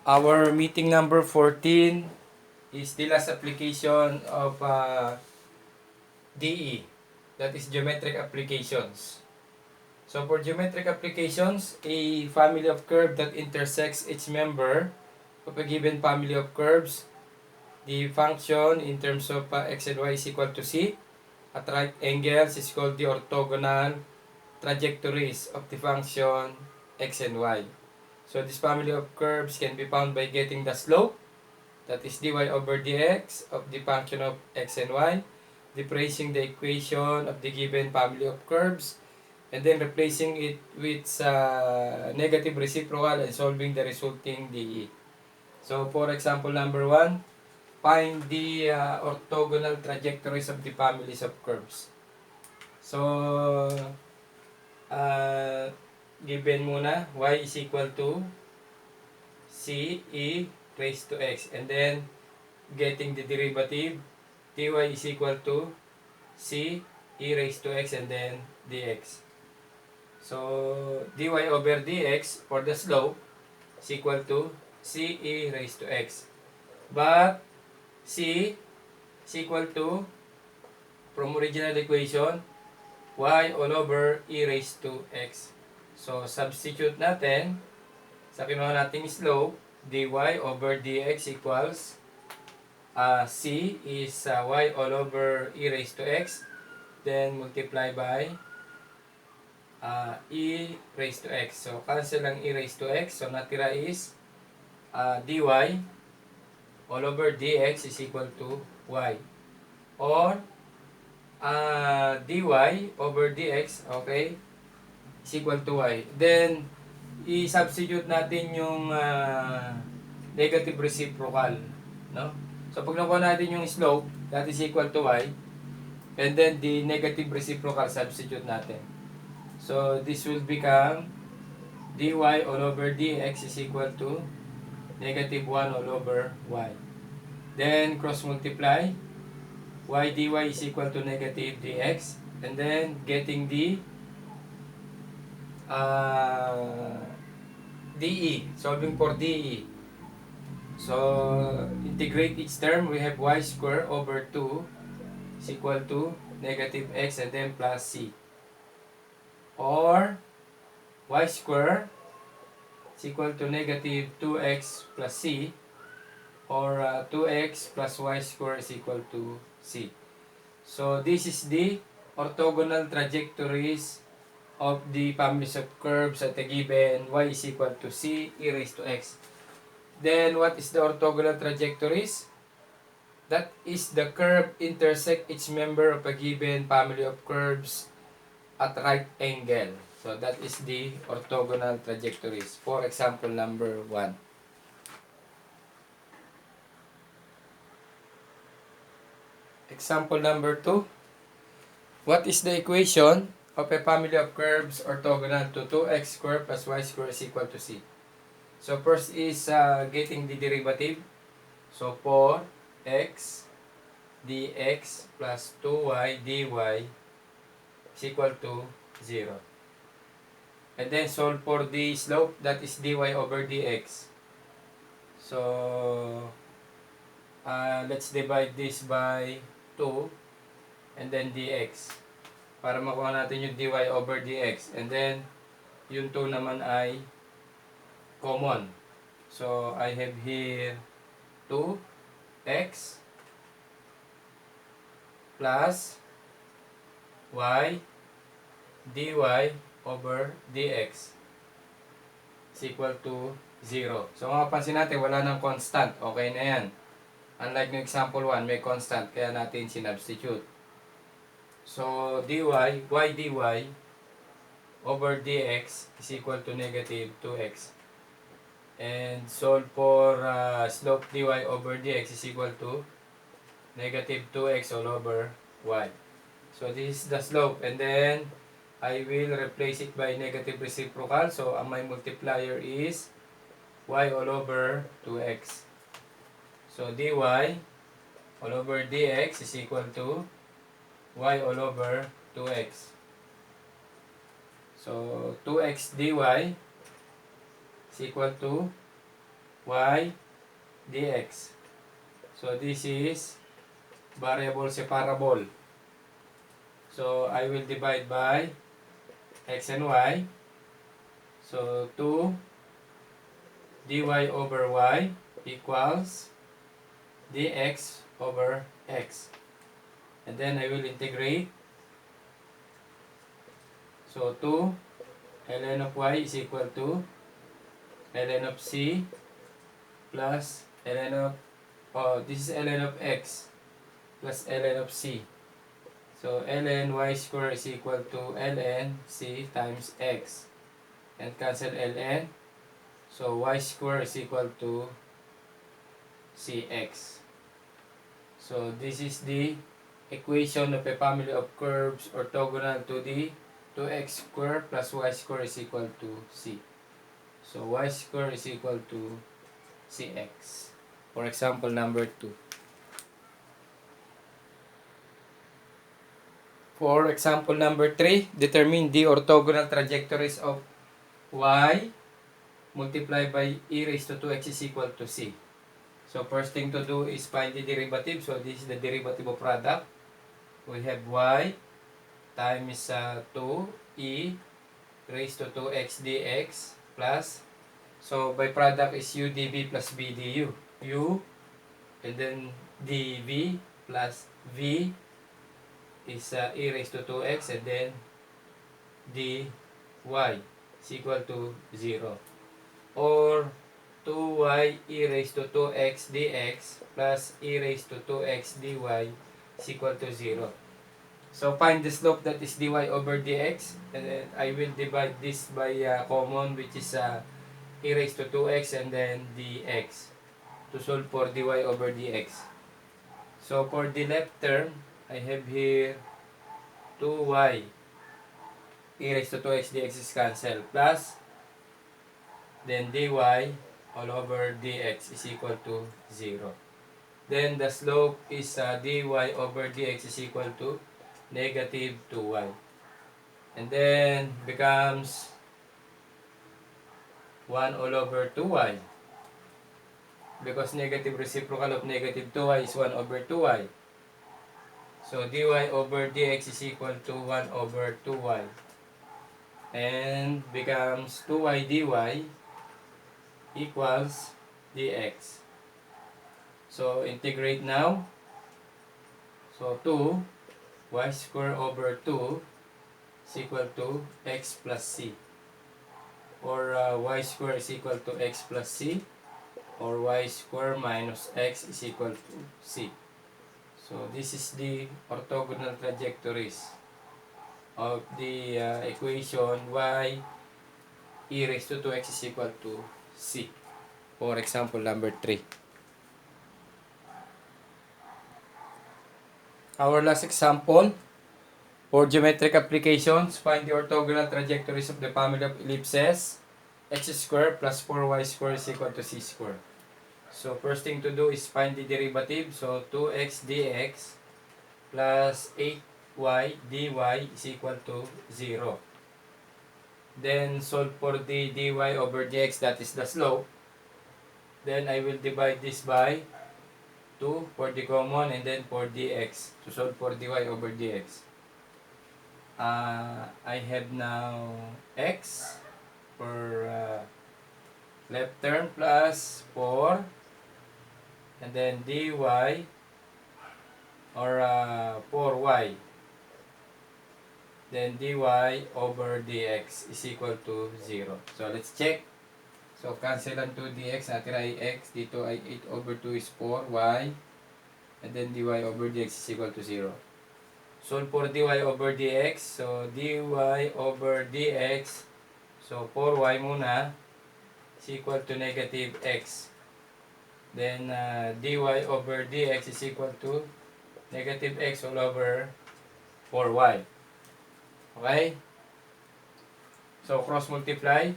Our meeting number 14 is the last application of DE, that is geometric applications. So for geometric applications, a family of curve that intersects each member of a given family of curves, the function in terms of x and y is equal to c. At right angles is called the orthogonal trajectories of the function x and y. So this family of curves can be found by getting the slope, that is dy over dx of the function of x and y, replacing the equation of the given family of curves, and then replacing it with negative reciprocal and solving the resulting dE. So for example number 1, find the orthogonal trajectories of the families of curves. So given muna y is equal to c e raised to x, and then getting the derivative, dy is equal to c e raised to x and then dx. So dy over dx for the slope is equal to c e raised to x. But c is equal to, from original equation, y all over e raised to x. So substitute natin sa kinuha nating slope, dy over dx equals c is y all over e raised to x, then multiply by e raised to x. So cancel ang e raised to x. So natira is dy all over dx is equal to y. Or dy over dx, okay, is equal to y. Then i-substitute natin yung negative reciprocal, no? So pag nakuha natin yung slope, that is equal to y, and then the negative reciprocal substitute natin. So this will become dy all over dx is equal to negative 1 all over y. Then cross multiply, y dy is equal to negative dx, and then getting the dE, solving for dE. So integrate each term, we have y square over 2 is equal to negative x and then plus c. Or y square is equal to negative 2x plus c, or 2x plus y square is equal to c. So this is the orthogonal trajectories of the families of curves at a given y is equal to c e raised to x. Then what is the orthogonal trajectories? That is the curve intersect each member of a given family of curves at right angle. So that is the orthogonal trajectories. For example number 1. Example number 2. What is the equation of a family of curves orthogonal to 2x squared plus y squared is equal to c? So first is getting the derivative. So 4x dx plus 2y dy is equal to 0. And then solve for the slope, that is dy over dx. So let's divide this by 2 and then dx para makuha natin yung dy over dx. And then yung 2 naman ay common. So I have here 2x plus y dy over dx is equal to 0. So mapapansin natin wala nang constant. Okay na yan. Unlike ng example 1, may constant kaya natin sinubstitute. So dy, y dy over dx is equal to negative 2x. And solve for slope dy over dx is equal to negative 2x all over y. So this is the slope, and then I will replace it by negative reciprocal. So my multiplier is y all over 2x. So dy all over dx is equal to y all over 2x. So 2x dy is equal to y dx. So this is variable separable. So I will divide by x and y. So 2 dy over y equals dx over x. And then I will integrate. So 2 ln of y is equal to ln of c plus ln of, this is ln of x plus ln of c. So ln y square is equal to ln c times x. And cancel ln. So y square is equal to cx. So this is the equation of a family of curves orthogonal to the 2x square plus y square is equal to c. So y square is equal to cx. For example number 2. For example number 3, determine the orthogonal trajectories of y multiplied by e raised to 2x is equal to c. So first thing to do is find the derivative. So this is the derivative of product. We have y times 2e raised to 2x dx plus, so by product is u dv plus v du. U and then dv plus v is e raised to 2x and then dy is equal to 0. Or 2y e raised to 2x dx plus e raised to 2x dy is equal to 0. So find the slope that is dy over dx, and then I will divide this by common, which is e raised to 2x and then dx to solve for dy over dx. So for the left term, I have here 2y e raised to 2x dx is cancelled plus then dy all over dx is equal to 0. Then the slope is dy over dx is equal to negative 2y. And then becomes 1 all over 2y. Because negative reciprocal of negative 2y is 1 over 2y. So dy over dx is equal to 1 over 2y. And becomes 2y dy equals dx. So integrate now. So 2 y square over 2 is equal to x plus c. Or y square is equal to x plus c. Or y square minus x is equal to c. So this is the orthogonal trajectories of the equation y e raised to 2x is equal to c. For example number 3. Our last example, for geometric applications, find the orthogonal trajectories of the family of ellipses x square plus 4y square is equal to c square. So first thing to do is find the derivative. So 2x dx plus 8y dy is equal to 0. Then solve for the dy over dx, that is the slope. Then I will divide this by 2 for the common and then for dx to solve for dy over dx. I have now x for left term plus 4 and then dy or 4y, then dy over dx is equal to 0. So let's check. So cancel ang 2 dx, natira ay x, dito ay 8 over 2 is 4y, and then dy over dx is equal to 0. Solve for dy over dx, so dy over dx, so 4y muna, is equal to negative x. Then dy over dx is equal to negative x all over 4y. Okay? So cross multiply.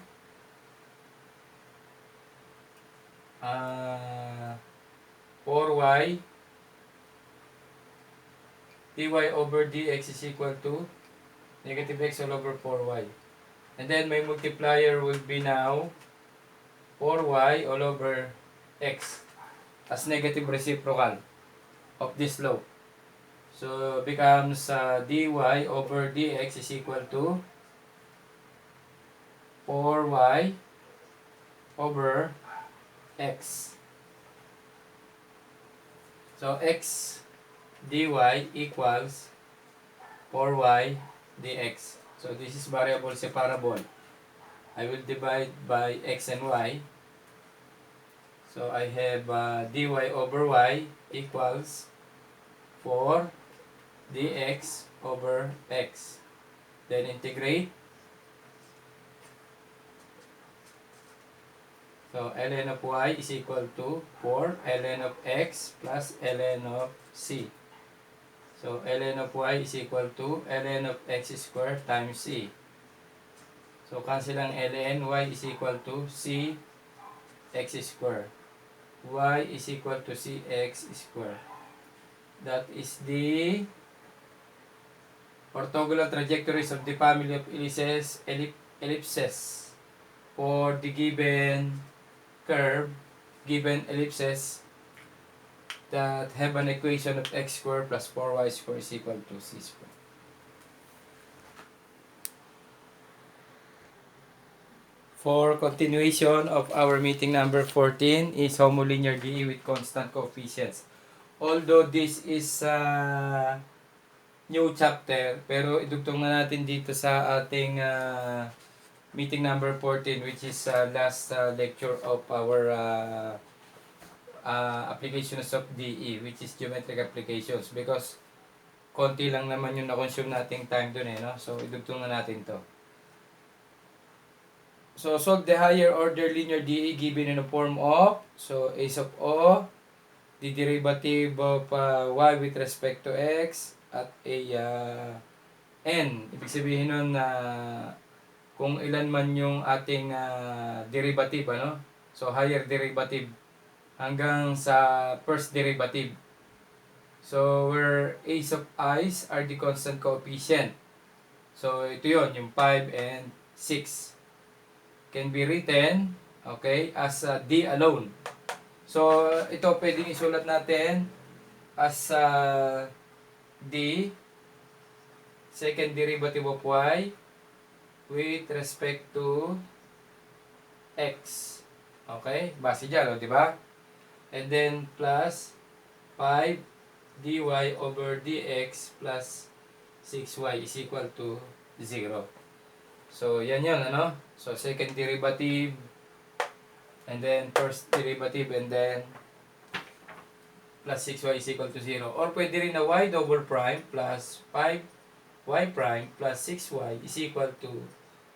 4y dy over dx is equal to negative x all over 4y. And then my multiplier will be now 4y all over x as negative reciprocal of this slope. So, becomes dy over dx is equal to 4y over x. So, x dy equals 4y dx. So, this is variable separable. I will divide by x and y. So, I have dy over y equals 4 dx over x. Then integrate. So, ln of y is equal to 4 ln of x plus ln of c. So, ln of y is equal to ln of x squared times c. So, cancel ang ln, y is equal to c x squared. Y is equal to cx squared. That is the orthogonal trajectories of the family of ellipses for the given curve, given ellipses that have an equation of x squared plus 4y squared is equal to c squared. For continuation of our meeting number 14 is homolinear DE with constant coefficients. Although this is new chapter, pero idugtong na natin dito sa ating meeting number 14, which is last lecture of our applications of DE, which is geometric applications, because konti lang naman yung na-consume nating time dun no? So idugtong na natin to. So solve the higher order linear DE given in the form of, so a sub o, the derivative of y with respect to x at a n. Ibig sabihin nun na kung ilan man yung ating derivative, ano? So higher derivative hanggang sa first derivative. So where a sub i's are the constant coefficient. So ito yon, yung 5 and 6 can be written, okay, as d alone. So ito pwedeng isulat natin as d second derivative of y with respect to x. Okay? Base dyan, di ba? And then plus 5 dy over dx plus 6y is equal to 0. So, yan yun, ano? So, second derivative, and then first derivative, and then plus 6y is equal to 0. Or pwede rin na y double prime plus 5y prime plus 6y is equal to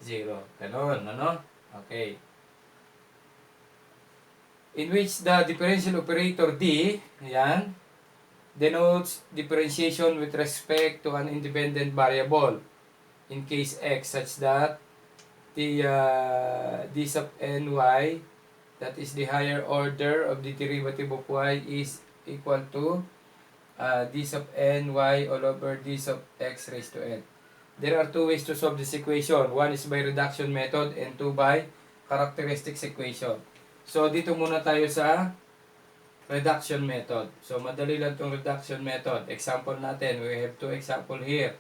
0. Ganon, ano? Okay. In which the differential operator d, yan, denotes differentiation with respect to an independent variable in case x, such that the d sub ny, that is the higher order of the derivative of y, is equal to d sub ny all over d sub x raised to n. There are two ways to solve this equation. One is by reduction method and two by characteristics equation. So dito muna tayo sa reduction method. So madali lang itong reduction method. Example natin, we have two example here.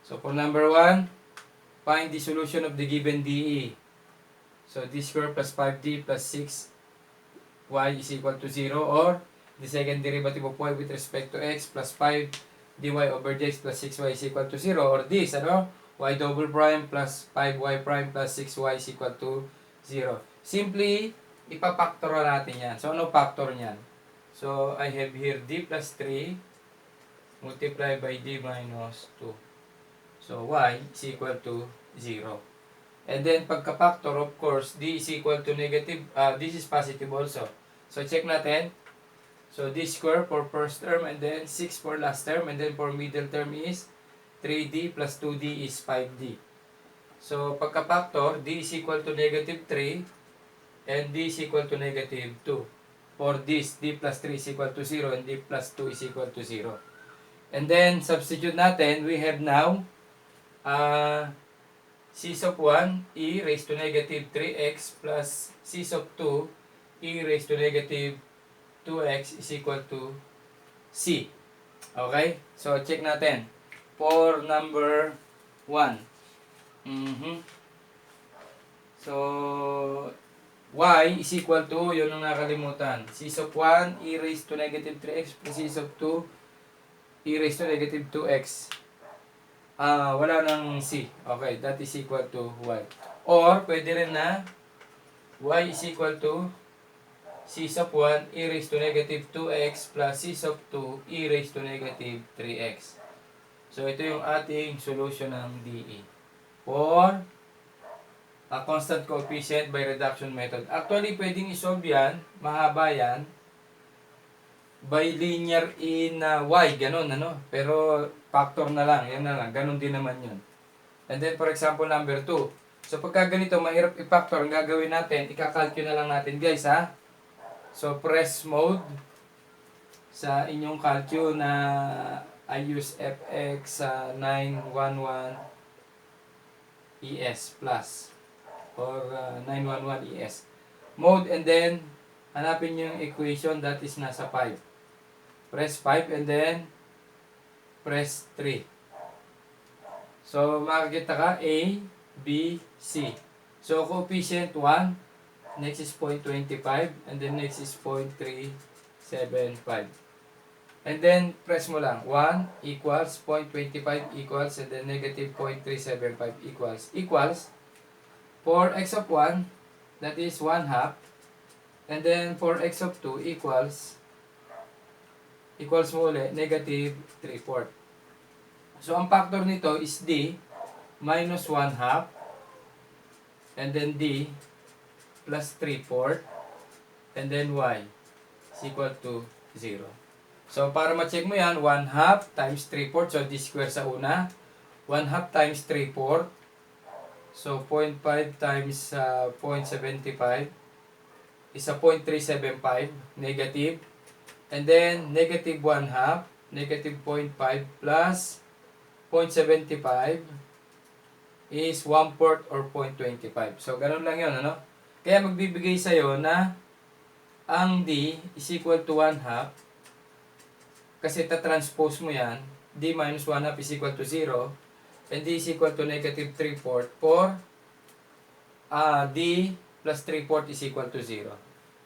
So for number 1, find the solution of the given DE. So d squared plus 5d plus 6y is equal to 0, or the second derivative of y with respect to x plus 5 dy over dx plus 6y is equal to 0, or this, ano? Y double prime plus 5y prime plus 6y is equal to 0. Simply, ipapactoral natin yan. So, ano factor niyan? So, I have here d plus 3 multiplied by d minus 2. So, y is equal to 0. And then, pagka-factor, of course, d is equal to negative, this is positive also. So, check natin. So, d square for first term, and then 6 for last term, and then for middle term is 3d plus 2d is 5d. So, pagka-factor, d is equal to negative 3, and d is equal to negative 2. For this, d plus 3 is equal to 0, and d plus 2 is equal to 0. And then, substitute natin, we have now C sub 1 e raised to negative 3x plus C sub 2 e raised to negative 2x is equal to C. Okay? So, check natin. For number 1. So, y is equal to, yun ang nakalimutan. C sub 1 e raised to negative 3x plus C sub 2 e raised to negative 2x. Wala nang C. Okay, that is equal to y. Or, pwede rin na y is equal to C sub 1 e raised to negative 2x plus C sub 2 e raised to negative 3x. So, ito yung ating solution ng DE. For a constant coefficient by reduction method. Actually, pwedeng isolve yan, mahaba yan, by linear in y, ganun, ano? Pero, factor na lang, yan na lang, ganun din naman yun. And then, for example, number 2. So, pagka ganito, mahirap i-factor, ang gagawin natin, ikakalculate na lang natin, guys, ha? So, press mode sa inyong calcu na I use fx 911 ES plus or 911 ES. Mode, and then, hanapin yung equation that is nasa 5. Press 5 and then press 3. So, makikita ka A, B, C. So, coefficient 1, next is 0.25, and then next is 0.375. And then, press mo lang. 1 equals, 0.25 equals, and then negative 0.375 equals, for x of 1, that is 1 half, and then for x of 2 equals mo ulit, negative 3/4. So, ang factor nito is D minus 1 half, and then D plus 3/4, and then Y is equal to 0. So, para ma-check mo yan, 1 half times 3/4, so D square sa una, 1 half times 3/4, so 0.5 times 0.75 is a 0.375 negative, and then negative 1 half, negative 0.5 plus 0.75 is 1/4 or 0.25. So, ganun lang yun, ano? Kaya magbibigay sa'yo na ang D is equal to 1 half, kasi ta-transpose mo yan, D minus 1 half is equal to 0, and D is equal to negative 3/4 for D plus 3/4 is equal to 0.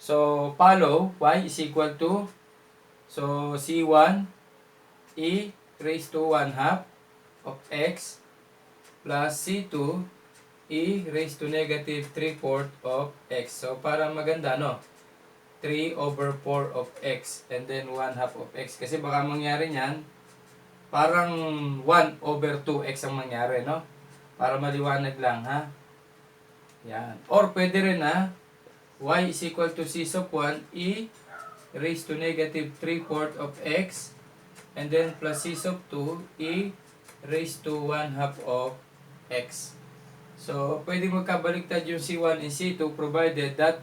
So, follow, Y is equal to, so, C1 E raised to 1 half of X plus C2 E raised to negative 3/4 of X. So, para maganda, no? 3 over 4 of X and then 1 half of X. Kasi baka mangyari niyan, parang 1 over 2X ang mangyari, no? Para maliwanag lang, ha? Yan. Or pwede rin na, Y is equal to C sub 1 E raised to negative 3/4 of X and then plus C sub 2 E raised to 1 half of X. So, pwede magkabaliktad yung C1 and C2 provided that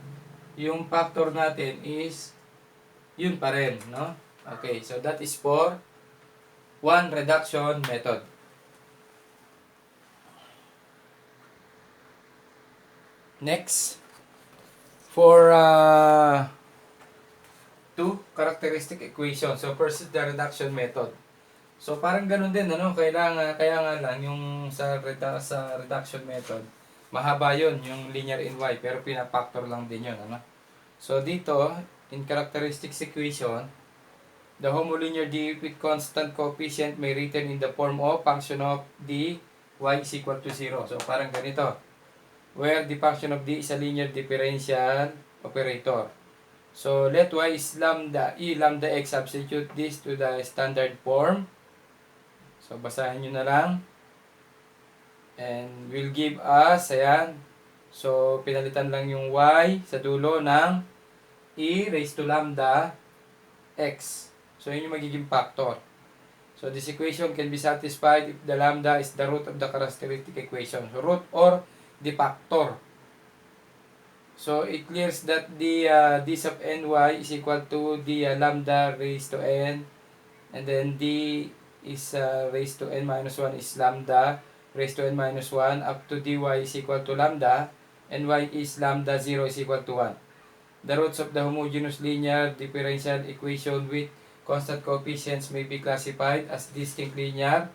yung factor natin is yun pa rin, no? Okay, so that is for one reduction method. Next, for two characteristic equation. So, first is the reduction method. So, parang ganun din, ano? Kaya nga lang, yung sa reduction method, mahaba yun, yung linear in y, pero pinapactor lang din yun, ano? So, dito, in characteristics equation, the homolinear D with constant coefficient may written in the form of function of D, y is equal to 0. So, parang ganito, where the function of D is a linear differential operator. So, let y is lambda, e lambda x, substitute this to the standard form. So, basahin nyo na lang. And will give us, ayan. So, pinalitan lang yung y sa dulo ng e raised to lambda x. So, yun yung magiging factor. So, this equation can be satisfied if the lambda is the root of the characteristic equation. So, root or the factor. So, it clears that the d sub ny is equal to the lambda raised to n. And then d is raised to n minus 1 is lambda raised to n minus 1 up to dy is equal to lambda, and y is lambda 0 is equal to 1. The roots of the homogeneous linear differential equation with constant coefficients may be classified as distinct linear,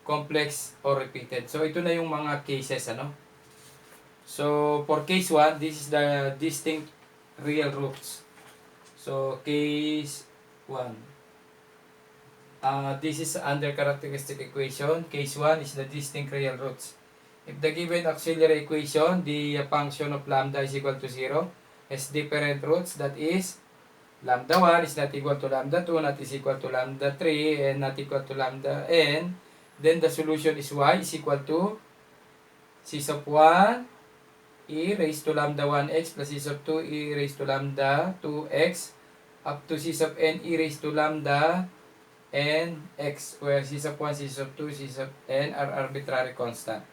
complex, or repeated. So, ito na yung mga cases, ano? So, for case 1, this is the distinct real roots. So, case 1. This is under characteristic equation. Case 1 is the distinct real roots. If the given auxiliary equation, the function of lambda is equal to 0, has different roots, that is, lambda 1 is not equal to lambda 2, not is equal to lambda 3, and not equal to lambda n, then the solution is y is equal to c sub 1 e raised to lambda 1x plus c sub 2 e raised to lambda 2x up to c sub n e raised to lambda n x, where c sub 1, c sub 2, c sub n are arbitrary constant.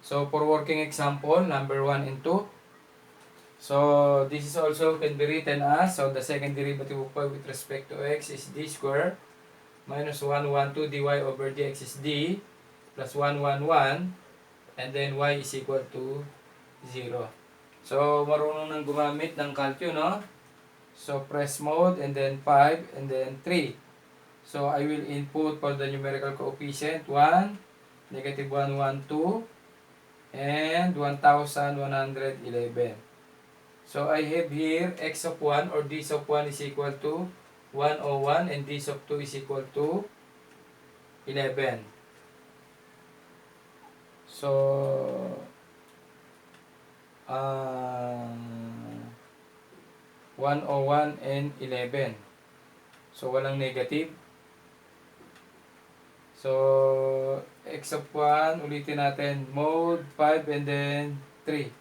So, for working example, number 1 and 2. So, this is also can be written as, so the second derivative of y with respect to x is d square minus 1, 1, 2 dy over dx is d plus 1, 1, 1, and then y is equal to 0. So, marunong nang gumamit ng calculus, no? So, press mode, and then 5, and then 3. So, I will input for the numerical coefficient 1, negative 1, 1, 2, and 1,111. So, I have here x of 1 or d of 1 is equal to 101 and d of 2 is equal to 11. So, 101 and 11. So, walang negative. So, x of 1, ulitin natin, mode 5 and then 3.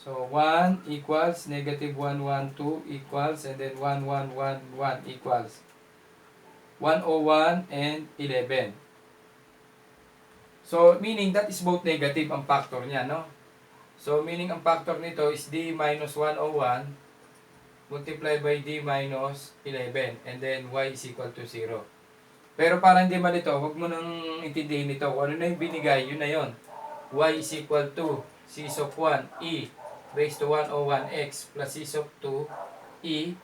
So, 1 equals negative 1, 1, 2 equals, and then 1, 1, 1, 1 equals 101 and 11. So, meaning that is both negative ang factor niya, no? So, meaning ang factor nito is d minus 101 multiplied by d minus 11, and then y is equal to 0. Pero para hindi malito, huwag mo nang intindihin ito. Kung ano na yung binigay, yun na yun. Y is equal to c sub 1 e raised to 101x plus c sub 2 e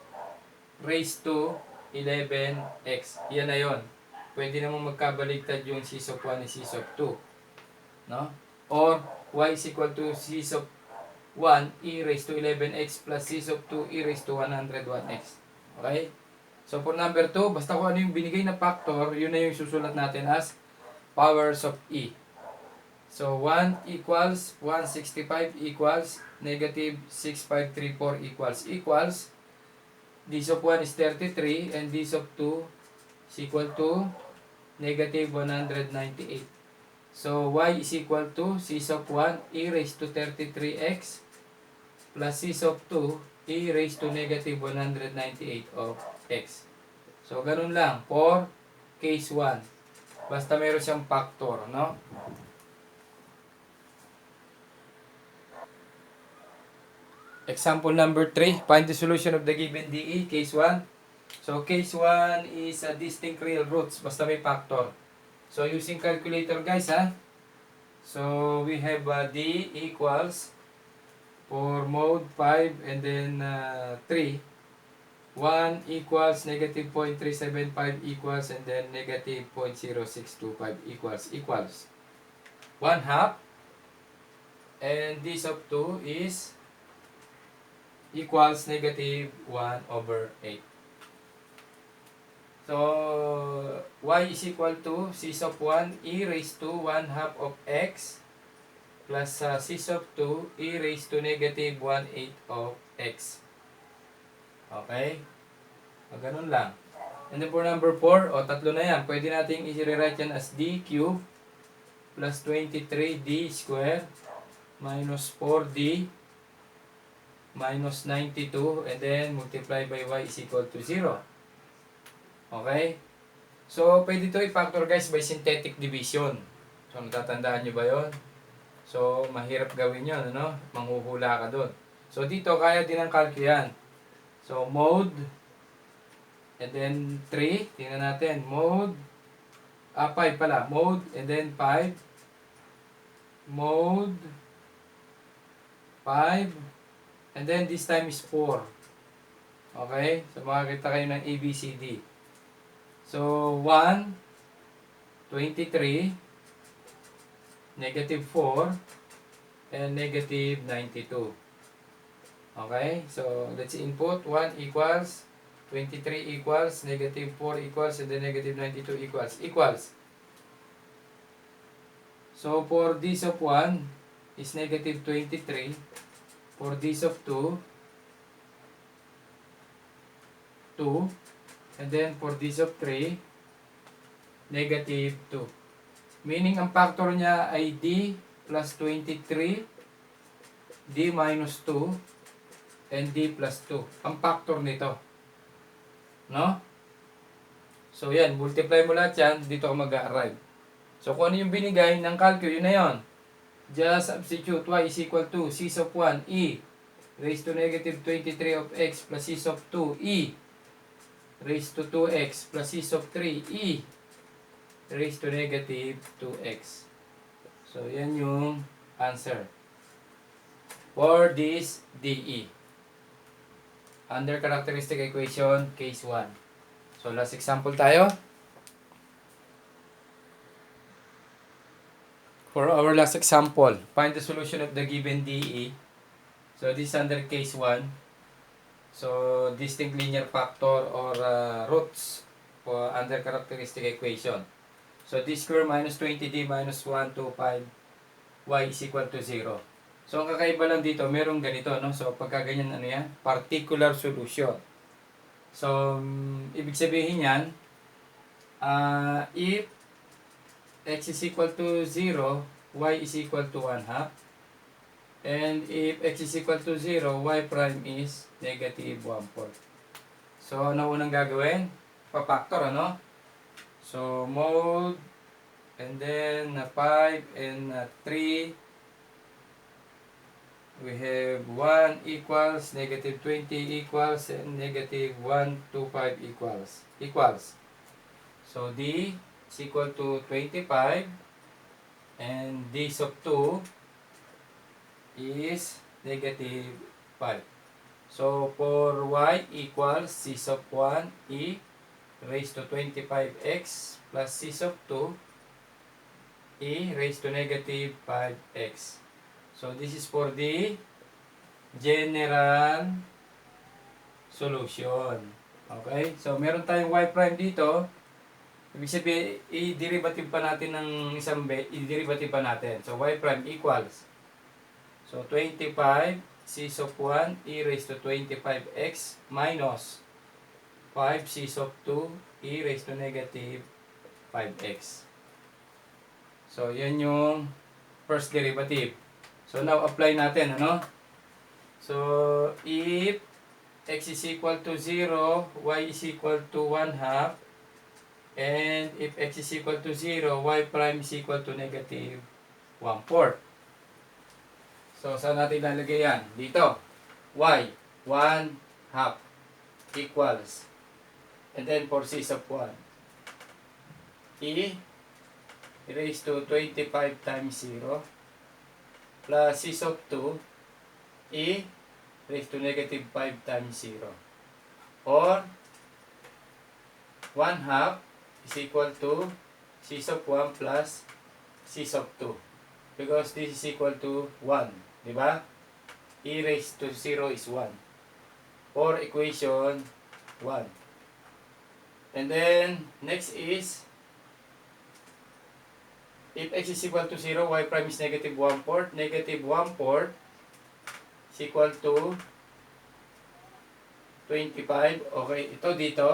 raised to 11x. Yan na yun. Pwede namang magkabaligtad yung c sub 1 and c sub 2. No? Or y is equal to c sub 1 e raised to 11x plus c sub 2 e raised to 101x. Okay? So, for number 2, basta kung ano yung binigay na factor, yun na yung susulat natin as powers of e. So, 1 equals 165 equals negative 6534 equals d sub 1 is 33 and d sub 2 is equal to negative 198. So, y is equal to c sub 1 e raised to 33x plus c sub 2 e raised to negative 198 of x. So, ganun lang for case 1. Basta meron siyang factor, no? Example number 3, find the solution of the given DE, case 1. So, case 1 is a distinct real roots, basta may factor. So, using calculator guys, ha? So, we have D equals for mode 5 and then 3. 1 equals negative 0.375 equals, and then negative 0.0625 equals 1 half, and d sub 2 is equals negative 1 over 8. So, y is equal to c sub 1 e raised to 1 half of x plus c sub 2 e raised to negative 1/8 of x. Okay? O, ganun lang. And then for number 4, tatlo na yan. Pwede nating i-rewrite yan as d cube plus 23d square minus 4d minus 92, and then multiply by y is equal to 0. Okay? So, pwede ito i-factor guys by synthetic division. So, natatandaan nyo ba yon? So, mahirap gawin yun, ano? Manghuhula ka doon. So, dito, kaya din ang calculus yan. So, mode, and then 3, tingnan natin, mode, 5 pala, mode, and then 5, mode 5, and then this time is 4. Okay? So, makakita kayo ng ABCD. So, 1, 23, negative 4, and negative 92. Okay? So, let's input. 1 equals, 23 equals, negative 4 equals, and then negative 92 equals. So, for this of 1 is negative 23. For this of 2, 2. And then for this of 3, negative 2. Meaning, ang factor niya ay D plus 23, D minus 2, and D plus 2. Ang factor nito. No? So, yan. Multiply mo lahat yan. Dito ka mag-arrive. So, kung ano yung binigay ng calculus, yun na yun. Just substitute y is equal to c of 1, e raised to negative 23 of x plus c of 2, e raised to 2x plus c of 3, e raised to negative 2x. So, yan yung answer for this DE. Under characteristic equation, case 1. So, last example tayo. For our last example, find the solution of the given DE. So, this is under case 1. So, distinct linear factor or roots for under characteristic equation. So, d square minus 20d minus 1, 2, 5, y is equal to 0. So, ang kakaiba lang dito, merong ganito, no? So, pagka ganyan, ano yan? Particular solution. So, ibig sabihin yan, if x is equal to 0, y is equal to 1 half. And if x is equal to 0, y prime is negative 1/4. So, ano unang gagawin? Pa-factor, ano? So, mode, and then 5 and 3. We have 1 equals, negative 20 equals, and negative 1, 2, 5 equals. So, d is equal to 25, and d of 2 is negative 5. So, for y equals c of 1, e raised to 25x plus c of 2, e raised to negative 5x. So, this is for the general solution. Okay? So, meron tayong y prime dito. Ibig sabihin, i-derivative pa natin ng isang i-derivative pa natin. So, y prime equals. So, 25 c of 1 e raised to 25x minus 5 c of 2 e raised to negative 5x. So, yan yung first derivative. So, now apply natin, ano? So, if x is equal to 0, y is equal to 1 half, and if x is equal to 0, y prime is equal to negative 1/4. So, saan natin lalagay yan? Dito. Y, 1 half equals. And then, for c of 1. E raised to 25 times 0 plus c of 2. E raised to negative 5 times 0. Or, 1 half is equal to c of 1 plus c of 2. Because this is equal to 1. Diba? E raised to 0 is 1. Or equation 1. And then, next is, if x is equal to 0, y prime is negative 1/4. Negative 1/4 is equal to 25. Okay, ito dito.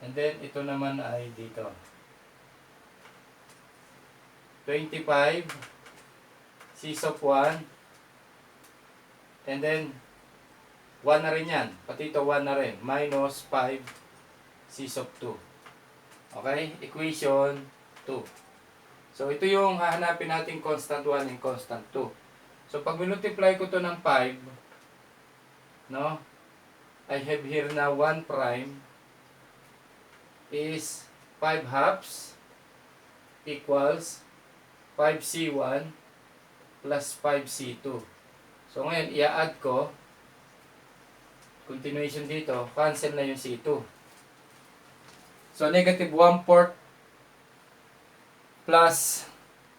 And then, ito naman ay dito. 25 c of 1. And then, 1 na rin yan. Pati ito 1 na rin. Minus 5 c of 2. Okay? Equation 2. So, ito yung hahanapin natin constant 1 and constant 2. So, pag multiply ko to ng 5, no? I have here na 1 prime is 5 halves equals 5C1 plus 5C2. So ngayon, i-add ko, continuation dito, cancel na yung C2. So negative 1/4 plus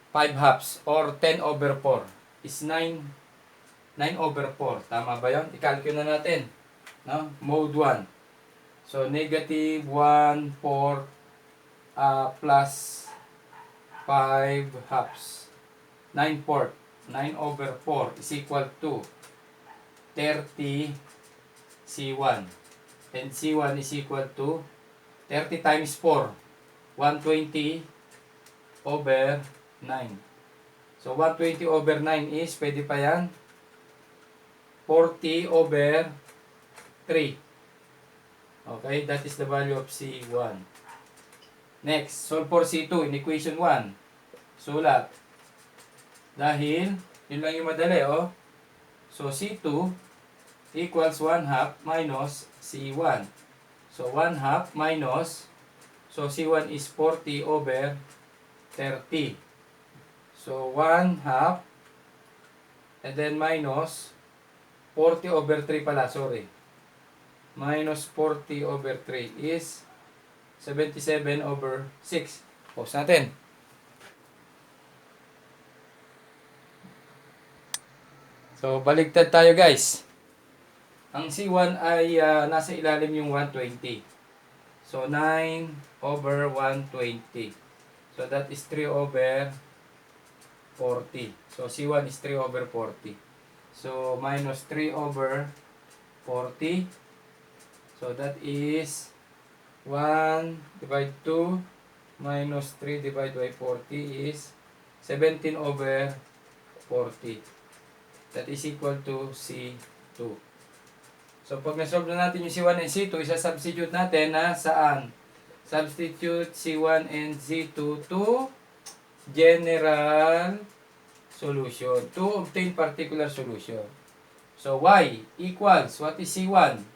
5/2 or 10/4 is 9/4. Tama ba yun? I-calculate na natin. No? Mode 1. So negative 1/4 plus 5/2. 9/4. 9/4 is equal to 30C1. And C1 is equal to 30 times 4. 120 over 9. So 120 over 9 is, pwede pa yan, 40 over 3. Okay, that is the value of C1. Next, solve for C2 in equation 1. Sulat. Dahil, yun lang yung madali, oh. So, C2 equals 1/2 minus C1. So, 1/2 minus, so C1 is 40 over 30. So, 1/2 and then minus 40 over 3 pala, sorry. Minus 40 over 3 is 77 over 6. Pause natin. So, baligtad tayo guys. Ang C1 ay nasa ilalim yung 120. So, 9 over 120. So, that is 3 over 40. So, C1 is 3 over 40. So, minus 3 over 40. So, that is 1 divided 2 minus 3 divided by 40 is 17 over 40. That is equal to C2. So, pag na-solve na natin yung C1 and C2, isa-substitute natin na saan? Substitute C1 and C2 to general solution. To obtain particular solution. So, Y equals, what is C1?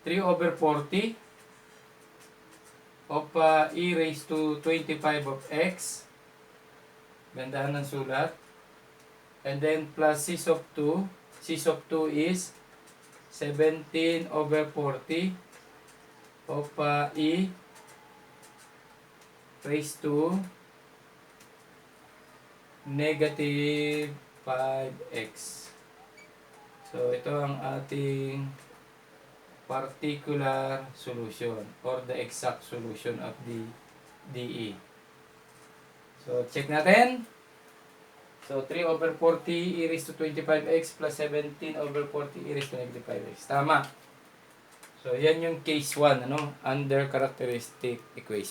3 over 40 of e raised to 25 of x. Gandahan ng sulat. And then plus C of 2. C of 2 is 17 over 40 of e raised to negative 5x. So, ito ang ating particular solution or the exact solution of the DE. So, check natin. So, 3 over 40 e raised to 25x plus 17 over 40 e raised to negative 5x. Tama. So, yan yung case 1, ano? Under characteristic equation.